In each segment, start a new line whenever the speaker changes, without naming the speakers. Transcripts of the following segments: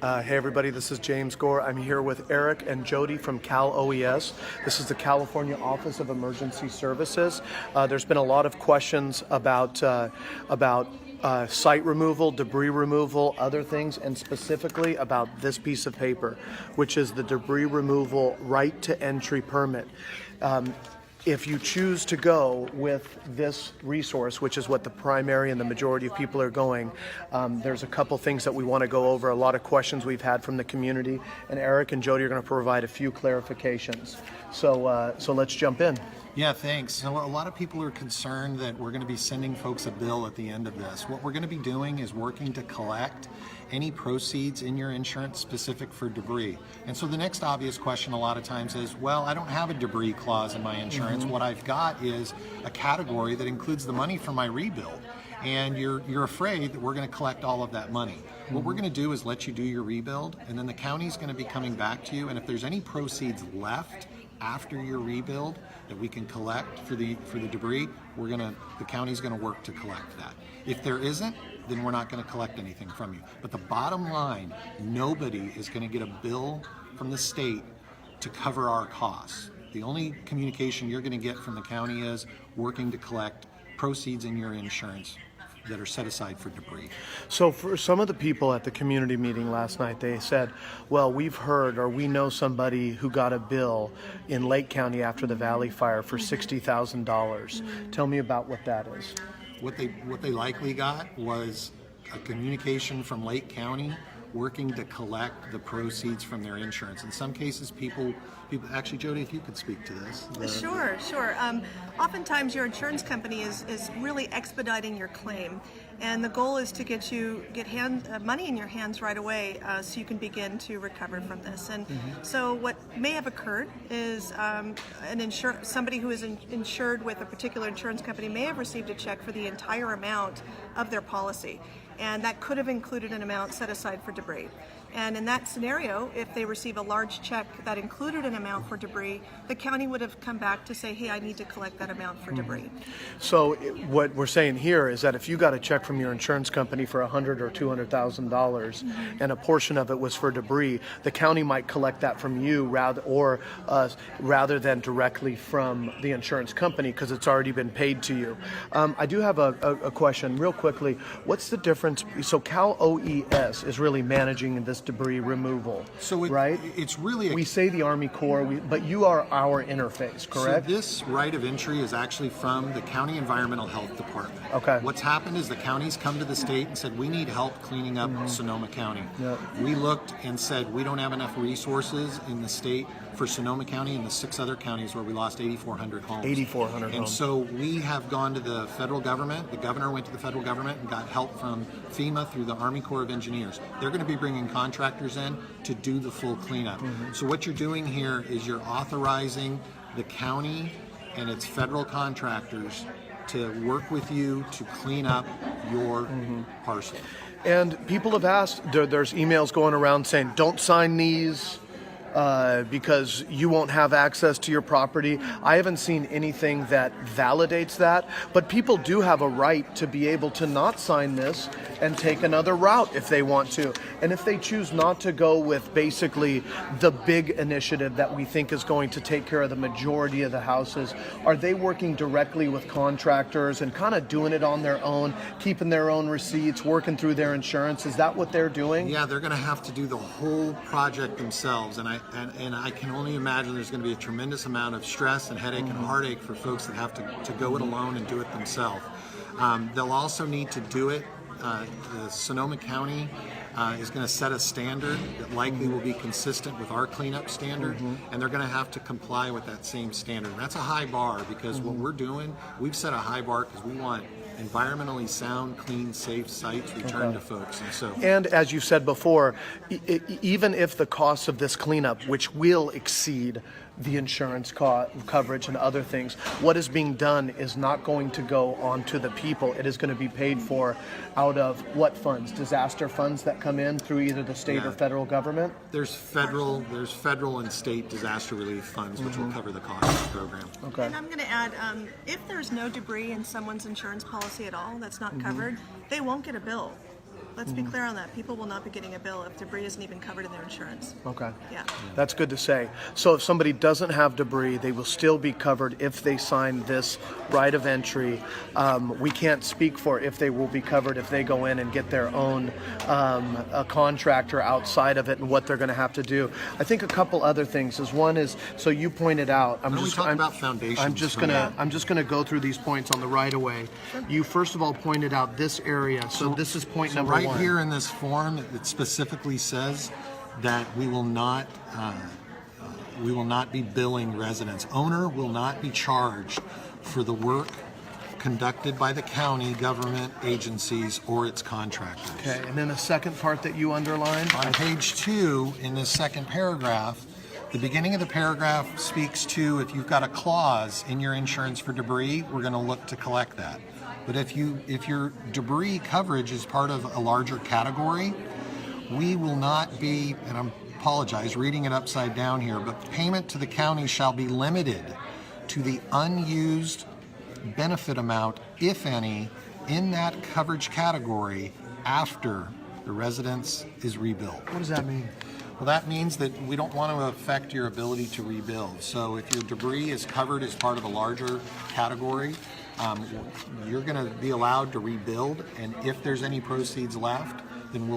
Hey everybody, this is James Gore. I'm here with Eric and Jody from CAL OES. This is the California Office of Emergency Services. There's been a lot of questions about site removal, debris removal, other things, and specifically about this piece of paper, which is the debris removal right to entry permit. If you choose to go with this resource, which is what the primary and the majority of people are going, there's a couple things that we want to go over, a lot of questions we've had from the community, and Eric and Jody are going to provide a few clarifications. So let's jump in.
Yeah, thanks. So a lot of people are concerned that we're going to be sending folks a bill at the end of this. What we're going to be doing is working to collect any proceeds in your insurance specific for debris. And so the next obvious question a lot of times is, well, I don't have a debris clause in my insurance. What I've got is a category that includes the money for my rebuild. And you're afraid that we're going to collect all of that money. What we're going to do is let you do your rebuild, and then the county's going to be coming back to you, and if there's any proceeds left after your rebuild that we can collect for the debris, the county's going to work to collect that. If there isn't, then we're not going to collect anything from you. But the bottom line, nobody is going to get a bill from the state to cover our costs. The only communication you're going to get from the county is working to collect proceeds in your insurance that are set aside for debris.
So for some of the people at the community meeting last night, they said, well, we've heard or we know somebody who got a bill in Lake County after the Valley Fire for $60,000. Tell me about what that is.
What they likely got was a communication from Lake County working to collect the proceeds from their insurance. In some cases, people actually, Jody, if you could speak to this.
Sure. Oftentimes your insurance company is really expediting your claim, and the goal is to get money in your hands right away so you can begin to recover from this. And so what may have occurred is somebody who is insured with a particular insurance company may have received a check for the entire amount of their policy, and that could have included an amount set aside for debris. And in that scenario, if they receive a large check that included an amount for debris, the county would have come back to say, hey, I need to collect that amount for debris.
So what we're saying here is that if you got a check from your insurance company for $100,000 or $200,000 and a portion of it was for debris, the county might collect that from you rather than directly from the insurance company because it's already been paid to you. I do have a question real quickly. What's the difference? So CAL OES is really managing this debris removal, right?
It's really...
We say the Army Corps, but you are our interface, correct?
So this right of entry is actually from the County Environmental Health Department.
Okay.
What's happened is the county's come to the state and said, we need help cleaning up Sonoma County.
Yep.
We looked and said, we don't have enough resources in the state for Sonoma County and the 6 other counties where we lost 8,400 homes.
8,400 homes.
And so we have gone to the federal government. The governor went to the federal government and got help from FEMA through the Army Corps of Engineers. They're going to be bringing contractors in to do the full cleanup. So what you're doing here is you're authorizing the county and its federal contractors to work with you to clean up your parcel.
And people have asked, there's emails going around saying, don't sign these because you won't have access to your property. I haven't seen anything that validates that, but people do have a right to be able to not sign this and take another route if they want to. And if they choose not to go with basically the big initiative that we think is going to take care of the majority of the houses, are they working directly with contractors and kind of doing it on their own, keeping their own receipts, working through their insurance? Is that what they're doing?
Yeah, they're going to have to do the whole project themselves, and I can only imagine there's going to be a tremendous amount of stress and headache and heartache for folks that have to go it alone and do it themselves. They'll also need to do it. The Sonoma County is going to set a standard that likely will be consistent with our cleanup standard, and they're going to have to comply with that same standard. And that's a high bar because what we're doing, we've set a high bar because we want environmentally sound, clean, safe sites return to folks.
And as you said before, even if the cost of this cleanup, which will exceed the insurance coverage and other things, what is being done is not going to go on to the people. It is going to be paid for out of what funds? Disaster funds that come in through either the state or federal government?
There's federal and state disaster relief funds which will cover the cost of the program.
Okay.
And I'm going to add, if there's no debris in someone's insurance policy at all that's not covered, they won't get a bill. Let's be clear on that. People will not be getting a bill if debris isn't even covered in their insurance.
Okay.
Yeah.
That's good to say. So if somebody doesn't have debris, they will still be covered if they sign this right of entry. We can't speak for if they will be covered if they go in and get their own a contractor outside of it and what they're going to have to do. I think a couple other things is one is, so you pointed out, I'm
about foundations.
I'm just gonna go through these points on the right of way. You first of all pointed out this area. So this is point number
right
one.
Here in this form, it specifically says that we will not be billing residents. Owner will not be charged for the work conducted by the county, government agencies, or its contractors.
Okay, and then the second part that you underlined?
On page 2, in this second paragraph, the beginning of the paragraph speaks to if you've got a clause in your insurance for debris, we're going to look to collect that. But if your debris coverage is part of a larger category, we will not be, and I apologize, reading it upside down here, but payment to the county shall be limited to the unused benefit amount, if any, in that coverage category after the residence is rebuilt.
What does that mean?
Well, that means that we don't want to affect your ability to rebuild. So if your debris is covered as part of a larger category, you're going to be allowed to rebuild, and if there's any proceeds left, then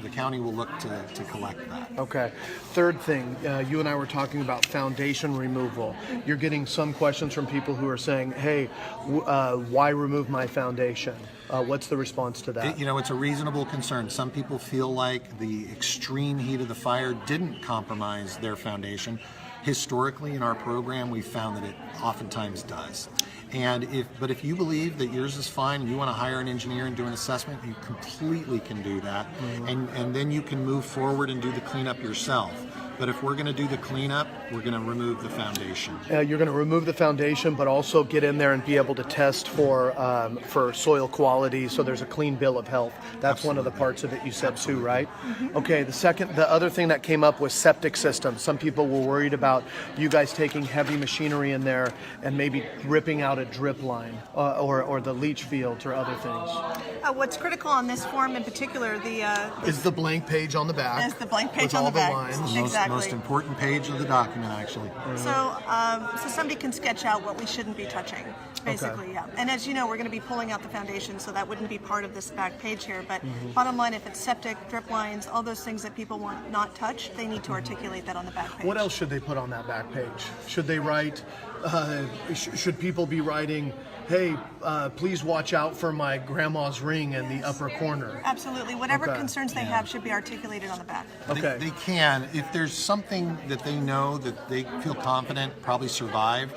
the county will look to collect that.
Okay. Third thing, you and I were talking about foundation removal. You're getting some questions from people who are saying, hey, why remove my foundation? What's the response to that?
It's a reasonable concern. Some people feel like the extreme heat of the fire didn't compromise their foundation. Historically, in our program, we found that it oftentimes does. But if you believe that yours is fine and you want to hire an engineer and do an assessment, you completely can do that. And then you can move forward and do the cleanup yourself. But if we're going to do the cleanup, we're going to remove the foundation.
You're going to remove the foundation, but also get in there and be able to test for soil quality, so there's a clean bill of health. That's one of the parts of it you said too, right? Okay. The other thing that came up was septic systems. Some people were worried about you guys taking heavy machinery in there and maybe ripping out a drip line or the leach fields or other things.
What's critical on this form in particular,
is the blank page on the back.
Is the blank page
with
on
all
the back.
lines.
Exactly.
Most important page of the document, actually.
So somebody can sketch out what we shouldn't be touching, basically.
Okay.
Yeah. And as you know, we're going to be pulling out the foundation, so that wouldn't be part of this back page here. But bottom line, if it's septic, drip lines, all those things that people want not touched, they need to articulate that on the back page.
What else should they put on that back page? Should they write? Should people be writing, hey, please watch out for my grandma's ring in the upper corner?
Absolutely. Whatever concerns they have should be articulated on the back.
Okay.
They can. If there's something that they know that they feel confident probably survived,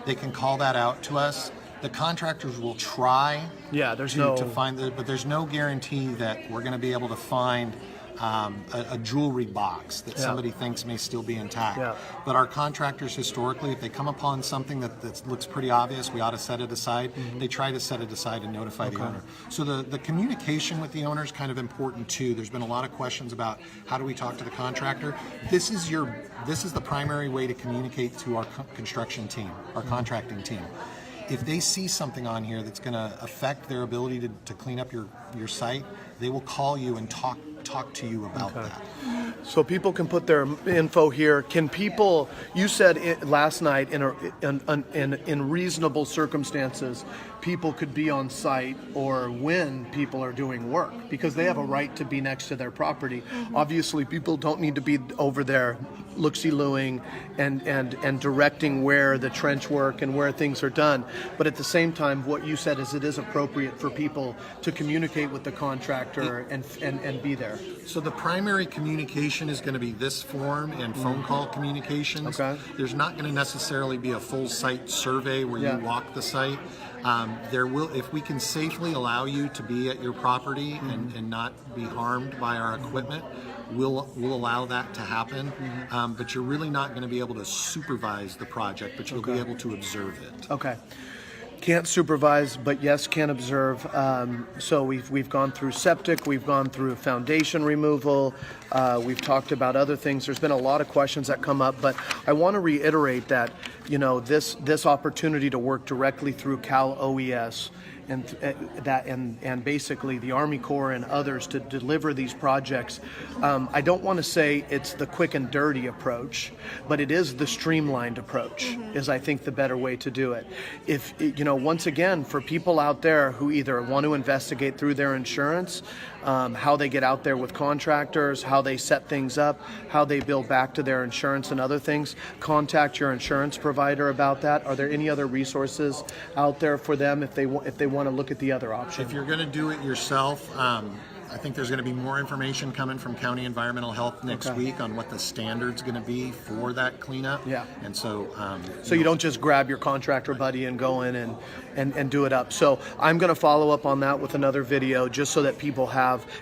they can call that out to us. The contractors will try to find it, but there's no guarantee that we're going to be able to find a jewelry box that somebody thinks may still be intact.
Yeah.
But our contractors historically, if they come upon something that looks pretty obvious, we ought to set it aside, they try to set it aside and notify the owner. So the communication with the owner is kind of important too. There's been a lot of questions about how do we talk to the contractor. This is the primary way to communicate to our construction team, our contracting team. If they see something on here that's going to affect their ability to clean up your site, they will call you and talk to you about that.
So people can put their info here. Can people? You said last night in reasonable circumstances, people could be on site or when people are doing work because they have a right to be next to their property. Obviously, people don't need to be over there look-see-looing and directing where the trench work and where things are done. But at the same time, what you said is it is appropriate for people to communicate with the contractor and be there.
So the primary communication is going to be this form and phone call communications.
Okay.
There's not going to necessarily be a full site survey where you walk the site. There will, if we can safely allow you to be at your property and not be harmed by our equipment, we'll allow that to happen. But you're really not going to be able to supervise the project, but you'll be able to observe it.
Okay. Can't supervise, but yes, can observe. So we've gone through septic, we've gone through foundation removal, we've talked about other things. There's been a lot of questions that come up, but I want to reiterate that this opportunity to work directly through CAL OES and basically the Army Corps and others to deliver these projects. I don't want to say it's the quick and dirty approach, but it is the streamlined approach. Is I think the better way to do it. If once again, for people out there who either want to investigate through their insurance, how they get out there with contractors, how they set things up, how they bill back to their insurance and other things, contact your insurance provider about that. Are there any other resources out there for them if they want to look at the other option?
If you're going to do it yourself, I think there's going to be more information coming from County Environmental Health next week on what the standard's going to be for that cleanup.
Yeah.
And so
you don't just grab your contractor buddy and go in and do it up. So I'm going to follow up on that with another video just so that people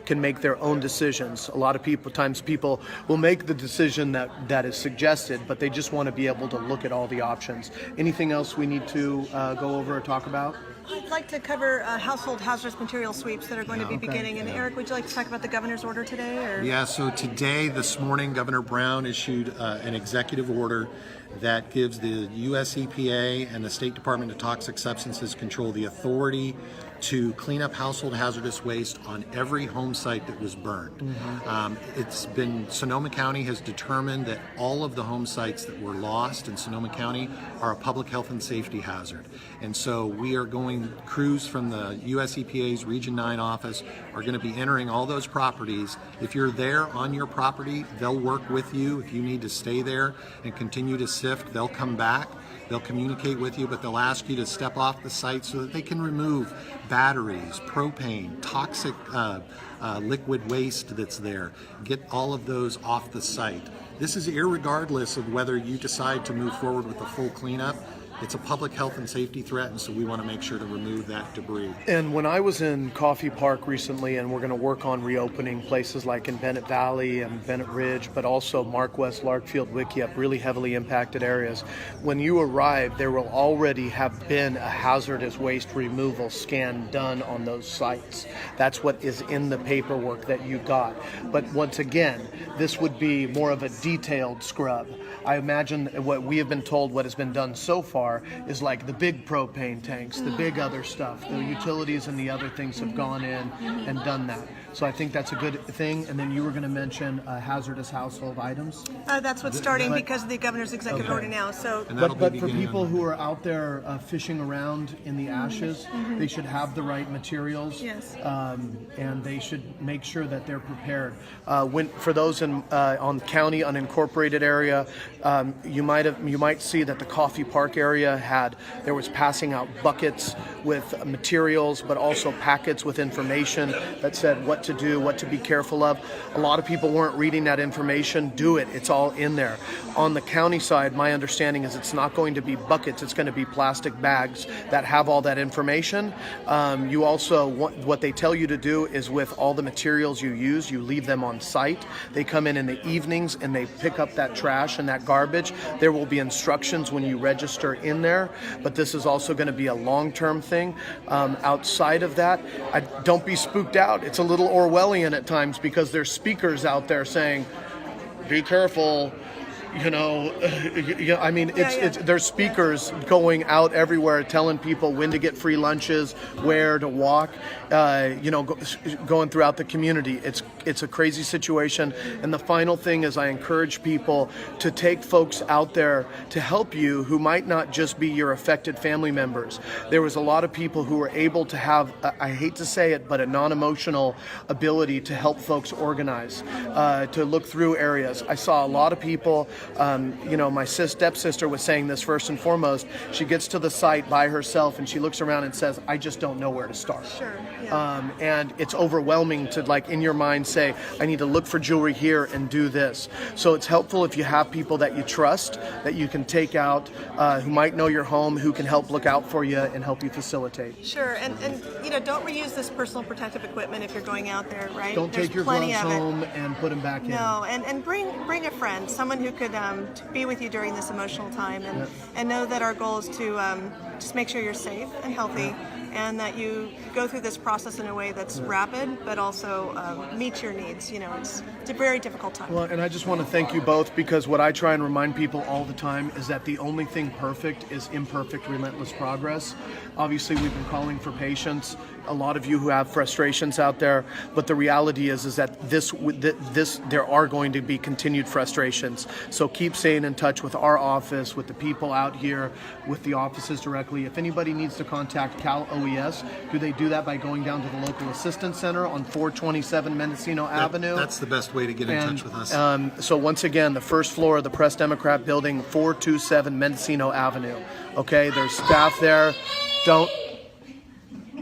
can make their own decisions. A lot of times people will make the decision that is suggested, but they just want to be able to look at all the options. Anything else we need to go over or talk about?
I'd like to cover household hazardous material sweeps that are going to be beginning. And Eric, would you like to talk about the governor's order today? Or?
Yeah, so this morning, Governor Brown issued an executive order that gives the U.S. EPA and the State Department of Toxic Substances Control the authority to clean up household hazardous waste on every home site that was burned. Sonoma County has determined that all of the home sites that were lost in Sonoma County are a public health and safety hazard. And so crews from the U.S. EPA's Region 9 office are going to be entering all those properties. If you're there on your property, they'll work with you. If you need to stay there and continue to sift, they'll come back. They'll communicate with you, but they'll ask you to step off the site so that they can remove batteries, propane, toxic liquid waste that's there. Get all of those off the site. This is irregardless of whether you decide to move forward with the full cleanup. It's a public health and safety threat, and so we want to make sure to remove that debris.
And when I was in Coffee Park recently, and we're going to work on reopening places like in Bennett Valley and Bennett Ridge, but also Mark West, Larkfield, Wickiup, really heavily impacted areas. When you arrive, there will already have been a hazardous waste removal scan done on those sites. That's what is in the paperwork that you got. But once again, this would be more of a detailed scrub. I imagine what we have been told, what has been done so far, is like the big propane tanks, the big other stuff. The utilities and the other things have gone in and done that. So I think that's a good thing. And then you were going to mention hazardous household items.
That's what's starting because of the governor's executive order now. So,
but for people who are out there fishing around in the ashes, they should have the right materials.
Yes.
And they should make sure that they're prepared. For those on county unincorporated area, you might see that the Coffee Park area there was passing out buckets with materials, but also packets with information that said what to do, what to be careful of. A lot of people weren't reading that information. Do it. It's all in there. On the county side, my understanding is it's not going to be buckets. It's going to be plastic bags that have all that information. You also, what they tell you to do is with all the materials you use, you leave them on site. They come in the evenings and they pick up that trash and that garbage. There will be instructions when you register in there, but this is also going to be a long-term thing. Outside of that, don't be spooked out. It's a little Orwellian at times because there's speakers out there saying, be careful. There's speakers going out everywhere telling people when to get free lunches, where to walk, going throughout the community. It's a crazy situation. And the final thing is I encourage people to take folks out there to help you who might not just be your affected family members. There was a lot of people who were able to have, I hate to say it, but a non-emotional ability to help folks organize, to look through areas. I saw a lot of people. My stepsister was saying this first and foremost. She gets to the site by herself and she looks around and says, I just don't know where to start.
Sure. Yeah.
And it's overwhelming to, in your mind, say, I need to look for jewelry here and do this. So it's helpful if you have people that you trust, that you can take out, who might know your home, who can help look out for you and help you facilitate.
Sure. And don't reuse this personal protective equipment if you're going out there, right?
Don't take your gloves home and put them back in.
No, and bring a friend, someone who could could to be with you during this emotional time, and know that our goal is to just make sure you're safe and healthy, and that you go through this process in a way that's rapid, but also meets your needs. You know, it's a very difficult time.
Well, and I just want to thank you both, because what I try and remind people all the time is that the only thing perfect is imperfect, relentless progress. Obviously, we've been calling for patience. A lot of you who have frustrations out there, but the reality is that this there are going to be continued frustrations. So keep staying in touch with our office, with the people out here, with the offices directly. If anybody needs to contact CAL OES, do they do that by going down to the local assistance center on 427 Mendocino Avenue?
That's the best way to get in touch with us.
So once again, the first floor of the Press Democrat building, 427 Mendocino Avenue. Okay, there's staff there.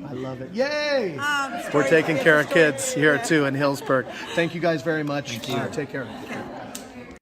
I love it. Yay! We're taking care of kids here too in Hillsburg. Thank you guys very much.
Thank you.
Take care.